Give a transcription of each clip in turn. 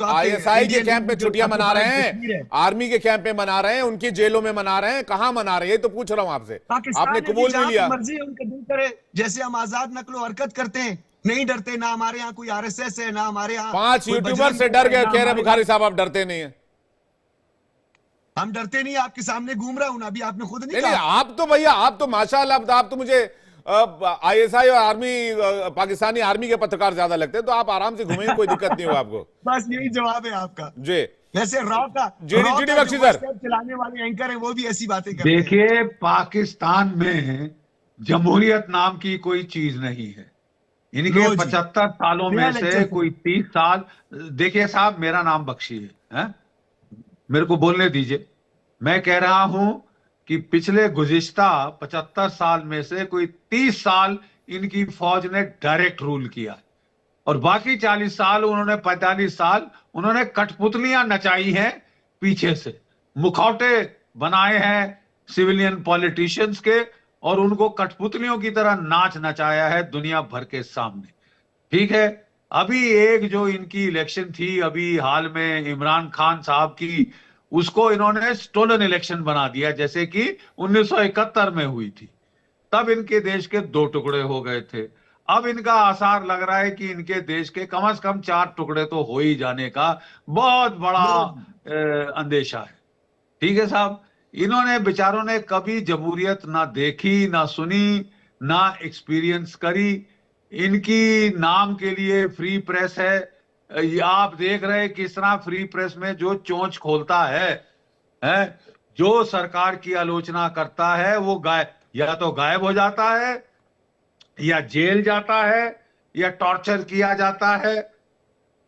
तो आपके आईएसआई के इंडियन कैंप में जो छुट्टियां मना रहे कश्मीर है, हैं, आर्मी के कैंप में मना रहे हैं, उनकी जेलों में मना रहे हैं, कहां मना रहे हैं, ये तो पूछ रहा हूं आपसे। आपने पाकिस्तान है जी, कबूल भी जहां पे लिया। मर्जी है उनका दिल करे, जैसे हम आजाद नक्लो हरकत करते हैं, नहीं डरते। ना हमारे यहाँ कोई आरएसएस है, ना हमारे यहाँ 5 कोई यूट्यूबर बजरंग से दल डर है, गए, ना कह रहे हमारे यहाँ। बुखारी साहब आप डरते नहीं है। हम डरते नहीं, आपके सामने घूम रहा हूं ना, अभी आपने खुद नहीं नहीं नहीं, कहा। आप तो भैया, आप तो माशाल्लाह, आप तो मुझे आईएसआई और आर्मी, पाकिस्तानी आर्मी के पत्रकार ज्यादा लगते हैं, तो आप आराम से घूमेंगे, कोई दिक्कत नहीं होगा आपको। बस यही जवाब है आपका। जी। वैसे जीडी रॉ जीडी का जो बख्शी सर। व्हाट्सएप चलाने वाले एंकर है, वो भी ऐसी बातें करते हैं। देखिए, पाकिस्तान में जमहूरियत नाम की कोई चीज नहीं है। इनके लो जी, 75 सालों नया में से लेक्चर शुरू। कोई 30 साल। देखिए साहब, मेरा नाम बख्शी है? मेरे को बोलने दीजिए। मैं कह रहा हूं कि पिछले गुज़िश्ता 75 साल में से कोई 30 साल इनकी फौज ने डायरेक्ट रूल किया, और बाकी 40 साल उन्होंने, 45 साल उन्होंने कठपुतलियां नचाई हैं पीछे से, मुखौटे बनाए हैं सिविलियन पॉलिटिशियंस के, और उनको कठपुतलियों की तरह नाच नचाया है दुनिया भर के सामने। ठीक है, अभी एक जो इनकी इलेक्शन थी अभी हाल में इमरान खान साहब की, उसको इन्होंने स्टोलन इलेक्शन बना दिया, जैसे कि 1971 में हुई थी। तब इनके देश के 2 टुकड़े हो गए थे। अब इनका आसार लग रहा है कि इनके देश के कम से कम 4 टुकड़े तो हो ही जाने का बहुत बड़ा लो जी, अंदेशा है। ठीक है साहब, इन्होंने बेचारों ने कभी जमहूरियत ना देखी, ना सुनी, ना एक्सपीरियंस करी। इनकी नाम के लिए फ्री प्रेस है। ये आप देख रहे हैं किस तरह फ्री प्रेस में जो चोंच खोलता है, जो सरकार की आलोचना करता है वो या तो गायब हो जाता है, या जेल जाता है, या टॉर्चर किया जाता है,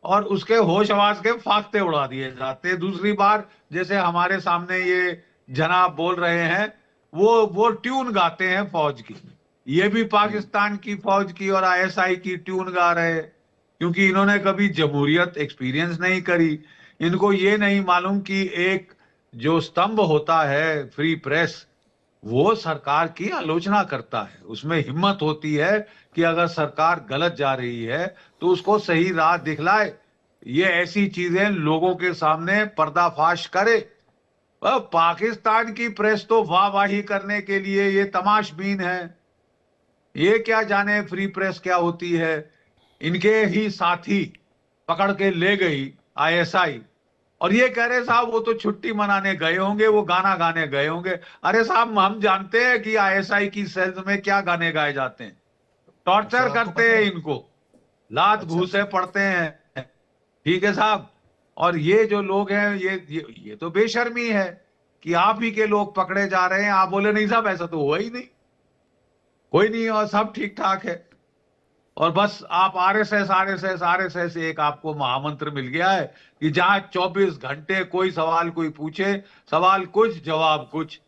और उसके होश आवाज के फाख्ते उड़ा दिए जाते हैं। दूसरी बार जैसे हमारे सामने ये जनाब बोल रहे हैं, वो ट्यून गाते हैं फौज की। ये भी पाकिस्तान की फौज की और आईएसआई की ट्यून गा रहे हैं, क्योंकि इन्होंने कभी जमहूरियत एक्सपीरियंस नहीं करी। इनको ये नहीं मालूम कि एक जो स्तंभ होता है फ्री प्रेस, वो सरकार की आलोचना करता है। उसमें हिम्मत होती है कि अगर सरकार गलत जा रही है तो उसको सही राह दिखलाए, ये ऐसी चीजें लोगों के सामने पर्दाफाश करे। पाकिस्तान की प्रेस तो वाहवाही करने के लिए ये तमाशबीन है। ये क्या जाने फ्री प्रेस क्या होती है। इनके ही साथी पकड़ के ले गई आईएसआई, और ये कह रहे साहब वो तो छुट्टी मनाने गए होंगे, वो गाना गाने गए होंगे। अरे साहब, हम जानते हैं कि आईएसआई की सेल्स में क्या गाने गाए जाते हैं। अच्छा, टॉर्चर आपको करते पता हैं है? इनको, लात अच्छा घूसे अच्छा। पड़ते हैं। ठीक है साहब, और ये जो लोग हैं, ये तो बेशर्मी है कि आप ही के लोग पकड़े जा रहे हैं, आप बोले नहीं साहब ऐसा तो हुआ ही नहीं, कोई नहीं, और सब ठीक ठाक है। और बस आप आरएसएस आरएसएस आरएसएस, एक आपको महामंत्र मिल गया है कि जहां 24 घंटे कोई सवाल कोई पूछे, सवाल कुछ जवाब कुछ,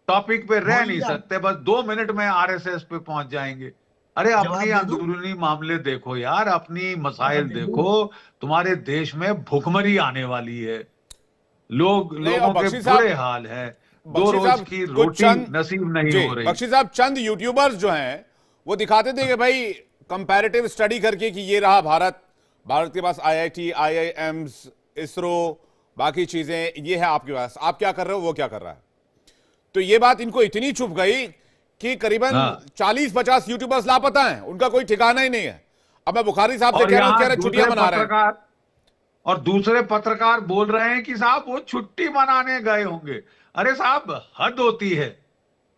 टॉपिक पे रह नहीं बोलिए, सकते, बस 2 मिनट में आरएसएस पे पहुंच जाएंगे। अरे अपनी जवाब दे दूं। अंदरूनी मामले देखो यार, अपनी जवाब मसाइल दे दूं। देखो। तुम्हारे देश में भुखमरी आने वाली है, नहीं, और लोगों के बख्शी बुरे साहब, हाल है, 2 बख्शी रोज साहब की कुछ रोटी चंद, नसीब नहीं जी हो रही। बख्शी साहब, चंद यूट्यूबर्स जो हैं वो दिखाते थे कि भाई कंपैरेटिव स्टडी करके कि ये रहा भारत, भारत के पास आईआईटी, आईआईएम्स, इसरो, बाकी चीजें ये है आपके पास, आप क्या कर रहे हो, वो क्या कर रहा है। तो ये बात इनको इतनी चुभ गई कि करीबन हाँ, 40-50 यूट्यूबर्स लापता हैं, उनका कोई ठिकाना ही नहीं है। अब मैं बुखारी साहब से और कह रहा हूं, कह यहाँ रहे छुट्टियां मना रहे हैं। दूसरे पत्रकार बोल रहे हैं कि साहब वो छुट्टी मनाने गए होंगे। अरे साहब, हद होती है,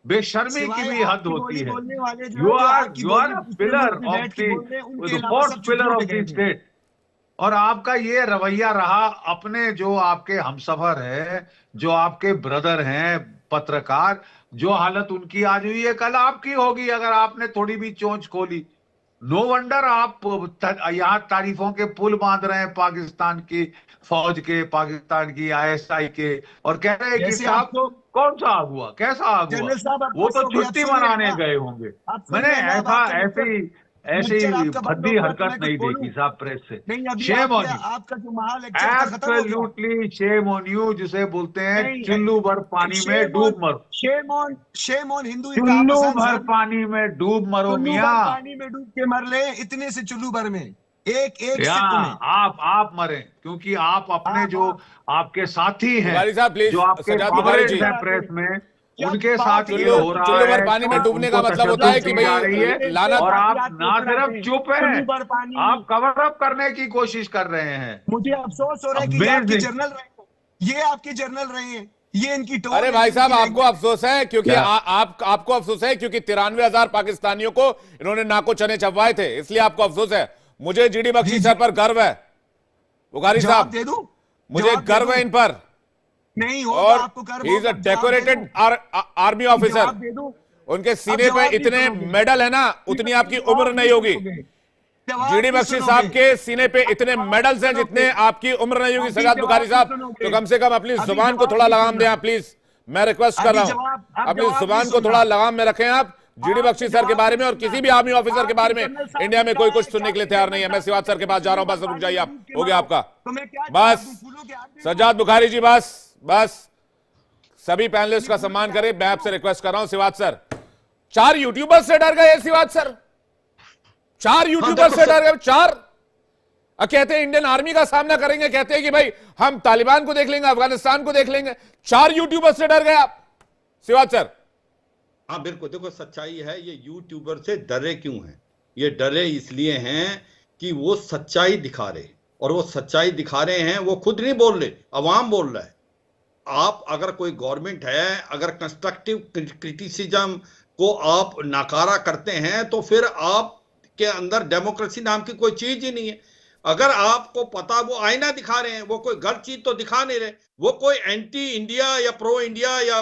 बेशर्मी की सिवाय भी हद आपकी होती बोली है। बोलने वाले जो यू है, जो आर आपकी यू बोली आर अ दूसरे पिलर मुल्क में ऑफ बैठ के बोल रहे हैं, उनके द अलावा सब फोर्थ पिलर छुट्टियों ऑफ पे गए द थे। स्टेट। और आपका ये रवैया रहा, अपने जो आपके हमसफर है, जो आपके ब्रदर हैं पत्रकार, जो हालत उनकी आज हुई है कल आपकी होगी अगर आपने थोड़ी भी चोंच खोली। नो वंडर आप यहाँ तारीफों के पुल बांध रहे हैं पाकिस्तान की फौज के, पाकिस्तान की आईएसआई के, और कह रहे हैं कि जैसे साहब आपको, कौन सा आग हुआ, कैसा आग हुआ, जनरल साहब अब वो बस तो हो गया, आप छुट्टी सुन रहे हैं मनाने ना? गए होंगे। आप सुन मैंने रहे हैं ना? अब ऐसा आपका ऐसी लेक्चर ऐसी आपका बंद हो भद्दी गया तो हरकत मैं कुछ नहीं बोलूं? देखी साहब प्रेस से। नहीं, अभी शेम ऑन आपके, यू, आपका जो महा लेक्चर था खत्म हो गया? एब्सोल्युटली शेम ऑन यू, जिसे बोलते हैं चुल्लू भर नहीं, पानी में डूब मरो। शेम ऑन हिंदू इनका चुल्लू आपस भर सर। पानी में डूब मरो चुल्लू भर मियां। पानी में डूब के मर ले, इतने से चुल्लू भर में। एक एक या सिप में। आप मरे, क्योंकि आप अपने जो आपके साथी हैं, बुखारी साहब प्लीज, जो आपके सजाद बुखारी कॉमरेड्स जी, हैं प्रेस में, क्या उनके बात साथ है? ये चुल्लू हो रहा चुल्लू भर है, पानी में डूबने का उनको मतलब होता है कि तशद्दुद की जा रही है, भाई लानत। और आप वाकयात ना को सिर्फ सुनाते हैं। चुप चुल्लू हैं, भर पानी। आप कवर अप करने की कोशिश कर रहे हैं। मुझे अफसोस हो रहा है कि ये आपके अमेजिंग। जर्नल रहे हैं, ये आपके जर्नल रहे हैं, ये इनकी टोन अरे है, भाई साहब, इनकी आपको लैंग्वेज। अफसोस है क्योंकि क्या? आपको अफसोस है क्योंकि 93,000 पाकिस्तानियों को इन्होंने नाको चने चबवाए थे, इसलिए आपको अफसोस है। मुझे जीडी बख्शी जी, सर जी। पर गर्व है बुखारी जवाब साहब, दे दूं? मुझे जवाब दे गर्व है दूं? इन पर। नहीं होगा, और आपको गर्व ही इज अ होगा। जवाब दे डेकोरेटेड दूं? Army officer. जवाब दे दूं? उनके अब सीने पे जवाब नहीं इतने सुनोगे। मेडल है ना, उतनी आपकी जवाब उम्र नहीं होगी। सुनोगे। जवाब जीडी नहीं बख्शी सुनोगे। साहब के सीने पे इतने जवाब मेडल्स हैं सुनोगे। जितने आपकी उम्र नहीं होगी। अभी सजाद जवाब बुखारी नहीं साहब, सुनोगे। तो कम से कम अपनी अभी जुबान को जवाब थोड़ा नहीं लगाम सुनना। दें आप प्लीज, मैं रिक्वेस्ट कर अभी रहा हूं। जवाब- अब अपनी जवाब जुबान नहीं को थोड़ा सुनना। लगाम में रखें आप। जीडी बख्शी सर के बारे में और किसी भी आर्मी ऑफिसर के बारे में इंडिया में कोई कुछ सुनने के लिए तैयार नहीं है। मैं सिवाज सर के पास जा रहा हूं, बस रुक जाइए आप, हो गया आपका बस। सजाद बुखारी जी बस बस, सभी पैनलिस्ट का सम्मान करें। मैं आपसे रिक्वेस्ट कर रहा हूं सिवाज सर, 4 यूट्यूबर्स से डर गए सिवाज सर, 4 यूट्यूबर्स से डर गए, 4। कहते हैं इंडियन आर्मी का सामना करेंगे, कहते हैं कि भाई हम तालिबान को देख लेंगे, अफगानिस्तान को देख लेंगे, 4 यूट्यूबर्स से डर गए आप सिवाज सर। हाँ बिल्कुल, देखो सच्चाई है, ये यूट्यूबर से डरे क्यों हैं? ये डरे इसलिए हैं कि वो सच्चाई दिखा रहे, और वो सच्चाई दिखा रहे हैं, वो खुद नहीं बोल रहे, अवाम बोल रहा है। आप अगर कोई गवर्नमेंट है, अगर कंस्ट्रक्टिव क्रिटिसिज्म को आप नकारा करते हैं, तो फिर आपके अंदर डेमोक्रेसी नाम की कोई चीज ही नहीं है। अगर आपको पता, वो आईना दिखा रहे हैं, वो कोई गलत चीज तो दिखा नहीं रहे, वो कोई एंटी इंडिया या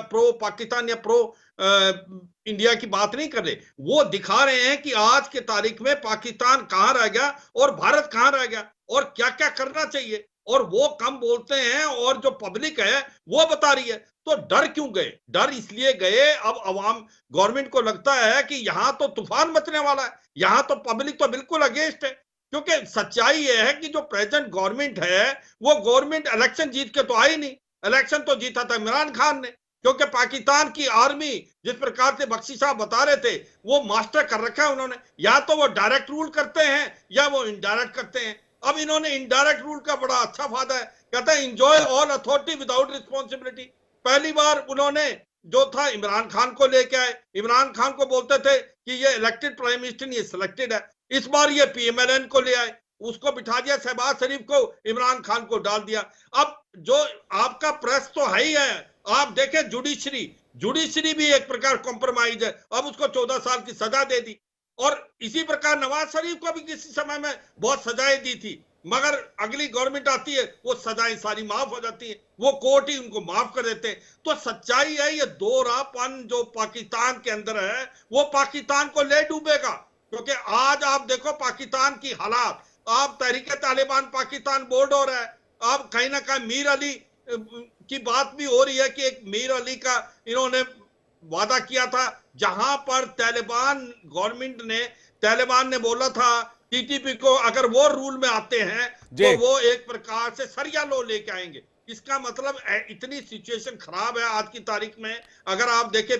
प्रो पाकिस्तान या प्रो इंडिया की बात नहीं कर रहे। वो दिखा रहे हैं कि आज के तारीख में पाकिस्तान कहां रह गया और भारत कहां रह गया और क्या क्या करना चाहिए, और वो कम बोलते हैं और जो पब्लिक है वो बता रही है। तो डर क्यों गए? डर इसलिए गए, अब अवाम गवर्नमेंट को लगता है कि यहां तो तूफान मचने वाला है, यहां तो पब्लिक तो बिल्कुल अगेंस्ट है। क्योंकि सच्चाई यह है कि जो प्रेजेंट गवर्नमेंट है, वो गवर्नमेंट इलेक्शन जीत के तो आई नहीं, इलेक्शन तो जीता था इमरान खान ने। क्योंकि पाकिस्तान की आर्मी जिस प्रकार से बख्शी साहब बता रहे थे, वो मास्टर कर रखा है उन्होंने, या तो वो डायरेक्ट रूल करते हैं या वो इनडायरेक्ट करते हैं। अब इन्होंने इनडायरेक्ट रूल का बड़ा अच्छा फायदा है, कहता है enjoy all authority without responsibility. पहली बार उन्होंने जो था इमरान खान को लेके आए, इमरान खान को बोलते थे कि ये इलेक्टेड प्राइम मिनिस्टर, ये सिलेक्टेड है। इस बार ये पीएमएलएन को ले आए, उसको बिठा दिया, शहबाज शरीफ को, इमरान खान को डाल दिया। अब जो आपका प्रेस तो है ही है, आप देखें जुडिशरी भी एक प्रकार कॉम्प्रोमाइज है, अब उसको 14 साल की सजा दे दी। और इसी प्रकार नवाज शरीफ को भी किसी समय में बहुत सजाएं दी थी, मगर अगली गवर्नमेंट आती है, वो सजाएं सारी माफ हो जाती है, वो कोर्ट ही उनको माफ कर देते हैं। तो सच्चाई है, ये दोहरापन जो पाकिस्तान के अंदर है, वो पाकिस्तान को ले डूबेगा। क्योंकि आज आप देखो पाकिस्तान की हालात, आप तहरीके तालिबान पाकिस्तान बोर्ड हो रहा है, आप कहीं ना कहीं मीर अली की बात भी हो रही है कि एक मीर अली का इन्होंने वादा किया था, जहां पर तालिबान ने बोला था टीटीपी को अगर वो रूल में आते हैं तो वो एक प्रकार से सरिया लो लेके आएंगे। इसका मतलब इतनी सिचुएशन खराब है आज की तारीख में। अगर आप देखें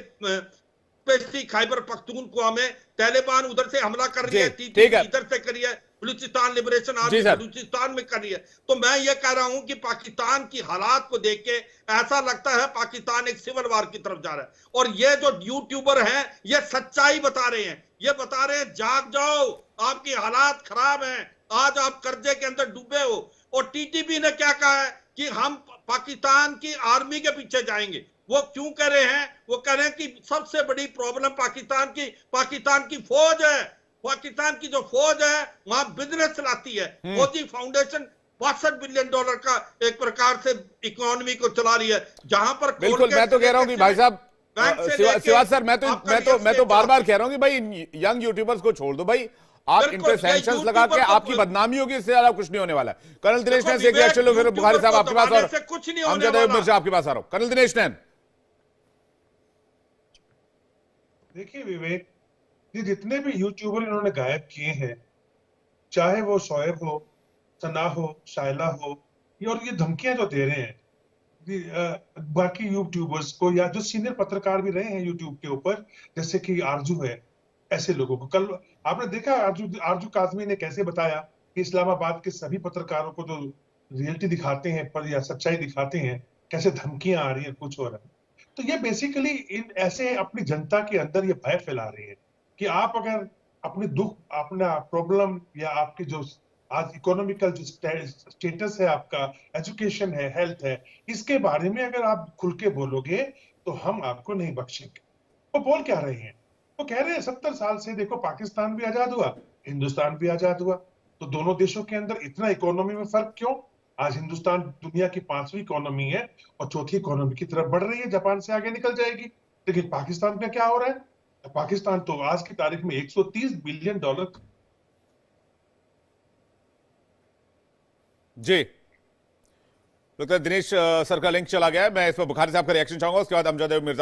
खैबर पख्तूनख्वा में तालिबान उधर से हमला कर रही है, टीटीपी इधर से कर रही है, बलूचिस्तान लिबरेशन आर्मी बलूचिस्तान में कर रही है। तो मैं ये कह रहा हूं कि पाकिस्तान की हालात को देख के ऐसा लगता है पाकिस्तान एक सिविल वार की तरफ जा रहा है। और ये जो यूट्यूबर हैं, ये सच्चाई बता रहे हैं, ये बता रहे हैं जाग जाओ, आपकी हालात खराब हैं, आज आप कर्जे के अंदर डूबे हो। और टीटीपी ने क्या कहा है कि हम पाकिस्तान की आर्मी के पीछे जाएंगे। वो क्यों कह रहे हैं? वो कह रहे हैं कि सबसे बड़ी प्रॉब्लम पाकिस्तान की फौज है। पाकिस्तान की जो फौज है वहां बिजनेस चलाती है, फौजी फाउंडेशन $62 बिलियन का एक प्रकार से इकोनॉमी को चला रही है, जहां पर बिल्कुल। मैं तो कह रहा हूं कि भाई साहब शिवाज सर, मैं तो बार बार कह रहा हूं कि भाई यंग यूट्यूबर्स को छोड़ दो भाई, आप इन पे सैंक्शंस लगा के आपकी बदनामी होगी, इससे ज्यादा कुछ नहीं होने वाला है। कर्नल दिनेश नैन से रिएक्शन लो, फिर बुखारी साहब आपके पास, और कुछ नहीं अमजद अयूब मिर्जा आपके पास आ रहा हूं। कर्नल दिनेश नैन, देखिए विवेक, ये जितने भी यूट्यूबर इन्होंने गायब किए हैं, चाहे वो शोएब हो, सना हो, शाइला हो, और ये धमकियां जो दे रहे हैं बाकी यूट्यूबर्स को, या जो सीनियर पत्रकार भी रहे हैं यूट्यूब के ऊपर, जैसे कि आरजू है, ऐसे लोगों को। कल आपने देखा आरजू काजमी ने कैसे बताया कि इस्लामाबाद के सभी पत्रकारों को जो रियलिटी दिखाते हैं पर या सच्चाई दिखाते हैं, कैसे धमकियां आ रही हैं, कुछ हो रहा है। तो ये बेसिकली इन ऐसे अपनी जनता के अंदर ये भय फैला रही है कि आप अगर अपने दुख, अपना प्रॉब्लम या आपके जो आज इकोनॉमिकल जो स्टेटस है, आपका एजुकेशन है, हेल्थ है, इसके बारे में अगर आप खुल के बोलोगे तो हम आपको नहीं बख्शेंगे। वो बोल क्या रहे हैं? वो कह रहे हैं 70 साल से देखो पाकिस्तान भी आजाद हुआ, हिंदुस्तान भी आजाद हुआ, तो दोनों देशों के अंदर इतना इकोनॉमी में फर्क क्यों? आज हिंदुस्तान दुनिया की 5वीं इकोनॉमी है और चौथी इकोनॉमी की तरफ बढ़ रही है, जापान से आगे निकल जाएगी। लेकिन पाकिस्तान में क्या हो रहा है? पाकिस्तान तो आज की तारीख में $130 बिलियन। जी, लगता है दिनेश सर का लिंक चला गया है। मैं इस पर बुखारी साहब का रिएक्शन चाहूंगा, उसके बाद अमजद मिर्जा